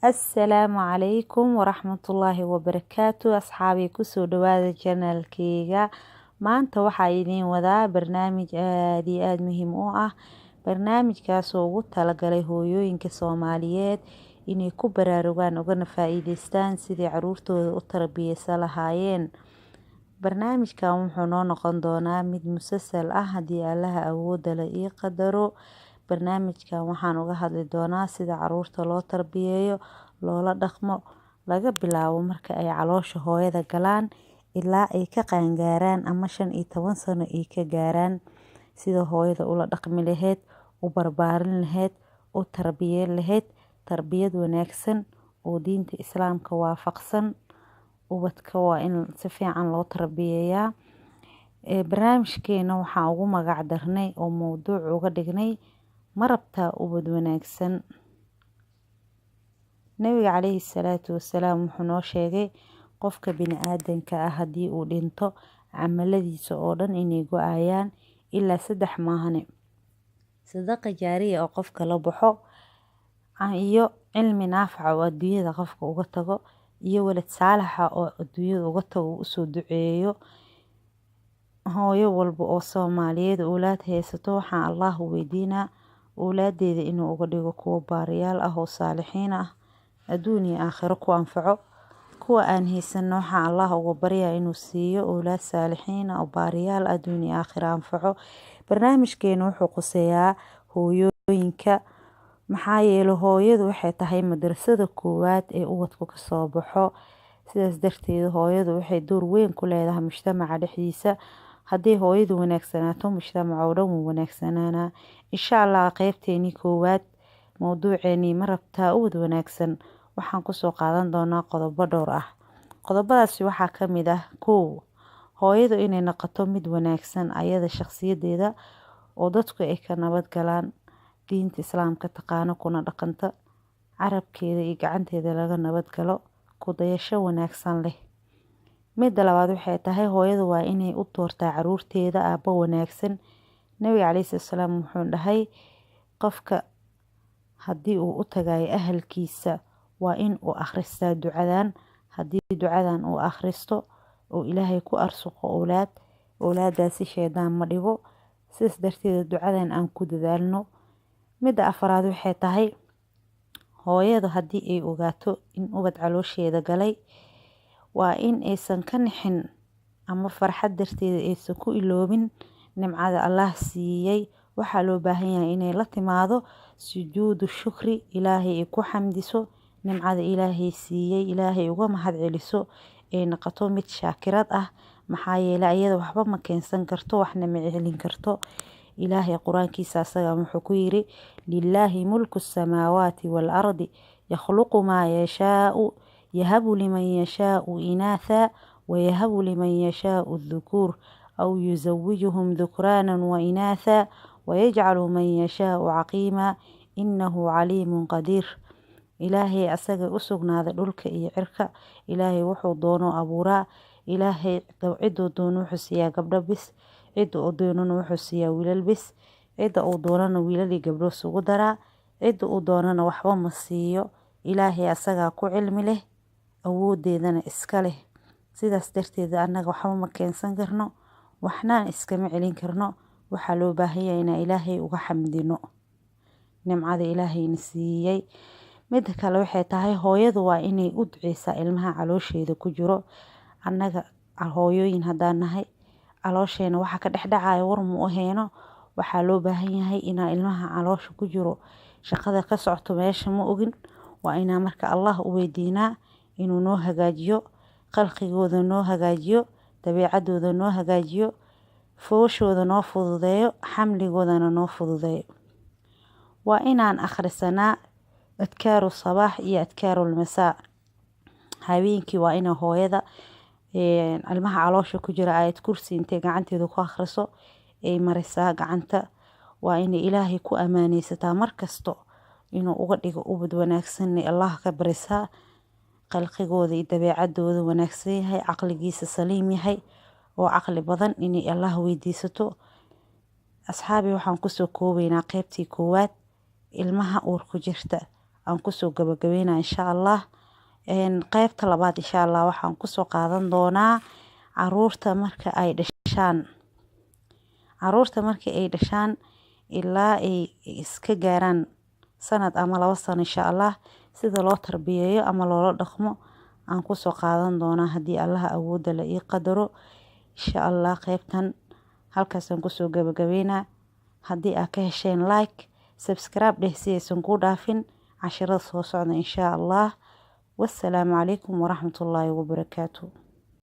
Assalaamu calaykum waraxmatullaahi wabarakaatu. Asxaabii kusoo dhawaada channelkeyga. Maanta waxaa idiin wadaa barnaamij aad iyo aad muhiim u ah. Barnaamijkaasoo ugu talagalay hooyooyinka Soomaaliyeed inay ku baraarugaan ugana faa'iideystaan sidii caruurtooda u tarbiyeysan lahaayeen. Barnaamijkan wuxuu noo noqon doonaa mid musalsal ah haddii Allaha awoodda la ii qadaro. Barnaamijkan waxaan uga hadli doonaa sida caruurta loo tarbiyeeyo, loola dhaqmo, laga bilaabo marka ay caloosha hooyada galaan ilaa ay ka qaangaaraan ama 15 sano ay ka gaaraan. Sida hooyada ula dhaqmi lahayd, u barbaarin lahayd, u tarbiyeyn lahayd, tarbiyad wanaagsan oo diinta Islaamka waafaqsan. Ubadka waa in si fiican loo tarbiyeeyaa. Barnaamijkeena waxaan ugu magac darnay oo mowduuc uga dhignay ma rabtaa ubad wanaagsan. Nabiga calayhi salaatu wasalaam wuxuu noo sheegay qofka bini'aadanka ah haddii uu dhinto camaladiisa oo dhan inay go'ayaan ilaa 3 maahane. Sadaqa jaariya oo qofka la baxo iyo cilmi naafaca oo adduunyada qofka uga tago iyo walad saalaxa oo adduunyada uga tago u soo duceeyo. Hooyo walba oo Soomaaliyeed awlaad haysato waxaan Allah weydiinaa awlaadeeda inuu uga dhigo kuwo baariyaal ah oo saalixiin ah adduun iyo aakhiro ku anfaco. Kuwa aan haysan waxaan Allah uga baryaa inuu siiyo awlaad saalixiin ah oo baariyaal adduun iyo aakhiro anfaco. Barnaamijkeena wuxuu quseeyaa hooyooyinka maxaa yeelay hooyadu waxay tahay madrasada koowaad ee ubadku ka soo baxo. Sidaas darteed hooyadu waxay door weyn ku leedahay mujtamaca dhexdiisa. Haddii hooyadu wanaagsanaato mujtamaca oo dhan wuu wanaagsanaanaa. Insha Allah qaybteeni koowaad mowduuceeni ma rabtaa ubad wanaagsan waxaan ku soo qaadan doonaa qodobo dhowr ah. Qodobadaasi waxaa ka mid ah 1. Hooyadu inay noqoto mid wanaagsan ayada shakhsiyadeeda oo dadku ay ka nabad galaan, diinta Islaamka taqaano kuna dhaqanta, carabkeeda iyo gacanteeda laga nabad galo, ku dayasho wanaagsan leh. Midda labaad waxay tahay hooyadu waa inay u doortaa caruurteeda aabbo wanaagsan. Nabiga calayhi salaam wuxuu dhahay qofka haddii uu u tagayo ahalkiisa waa in uu akhristaa ducadan. Haddii ducadan uu akhristo oo Ilaahay ku arsuqo awlaadaasi shaydaan ma dhigo. Sidaas darteed ducadan aan ku dadaalno. Midda afraad waxay tahay hooyadu haddii ay ogaato in ubad caloosheeda galay waa in aysan ka nixin ama farxad darteeda aysan ku iloobin nimcada Allah siiyay. Waxaa loo baahan yahay inay la timaado sujuudu shukri, Ilaahay ay ku xamdiso nimcada Ilaahay siiyay, Ilaahay uga mahadceliso ay noqoto mid shaakirad ah. Maxaa yeelay ayada waxba ma keensan karto, waxna ma celin karto. Ilaahay quraankiisa asaga wuxuu ku yiri lillaahi mulku samaawaati wal ardi yakhluqu maa yashaa'u yahabu liman yashaa'u inaatha wa yahabu liman yashaa'u dhukuur aw yuzawwijuhum dhukraanan wa inaatha wa yajcalu man yashaa'u caqiima innahu caliimun qadiir. Ilaahay asaga u sugnaaday dhulka iyo cirka. Ilaahay wuxuu doono abuuraa. Ilaahay ciduu doono wuxuu siiyaa gabdho bis, cidda uu doonana wuxuu siiyaa wiilal bis, cidda uu doonana wiilal iyo gabdho isugu daraa, cidda uu doonana waxba ma siiyo. Ilaahay asaga ku cilmi leh, awoodeedana iska leh. Sidaas darteed annaga waxba ma keensan karno, waxna iskama celin karno. Waxaa loo baahan yahay in Ilaahay uga xamdino nimcada Ilaahayna siiyay. Midda kale waxay tahay hooyadu waa inay u duceysaa ilmaha caloosheeda ku jiro. Annaga hooyooyin haddaan nahay caloosheenna waxa ka dhex dhacayo war mu aheeno. Waxaa loo baahan yahay in ilmaha caloosha ku jiro shaqada ka socoto meesha ma ogin. Waa inaan marka Allah u weydiinaa inuu noo hagaajiyo, khalqigooda noo hagaajiyo, dabeecadooda noo hagaajiyo, fooshooda noo fududeeyo, xamligoodana noo fududeeyo. Waa inaan akhrisanaa adkaaru sabaax iyo adkaaru masaa. Habeenkii waa ina hooyada ilmaha caloosha ku jira aayad kursi intay gacanteeda ku akhriso ay marisaa gacanta. Waa inay Ilaahay ku amaaneysataa markasto inuu uga dhigo ubad wanaagsan Allah ka barisaa. Khalqigooda iyo dabeecadooda wanaagsan yahay, caqligiisa saliim yahay oo caqli badan inay Allah weydiisato. Asxaabi waxaan ku soo koobaynaa qaybtii koowaad ilmaha uur ku jirta. aan kusoo gabagabeynaa insha Allah. Qaybta labaad insha Allah waxaan kusoo qaadan doonaa caruurta marka ay dhashaan. Caruurta marka ay dhashaan ilaa ay iska gaaraan sanad ama 2 sano insha Allah, sida loo tarbiyeeyo ama loola dhaqmo aan kusoo qaadan doonaa haddii Allah awooda la ii qadaro. Insha Allah qaybtan halkaasaan kusoo gabagabeynaa. Haddii aad ka hesheen like, subscribe dheh si aysan ku dhaafin casharada soo socda insha Allah. Wassalaamu calaykum waraxmatullaahi wabarakaatuh.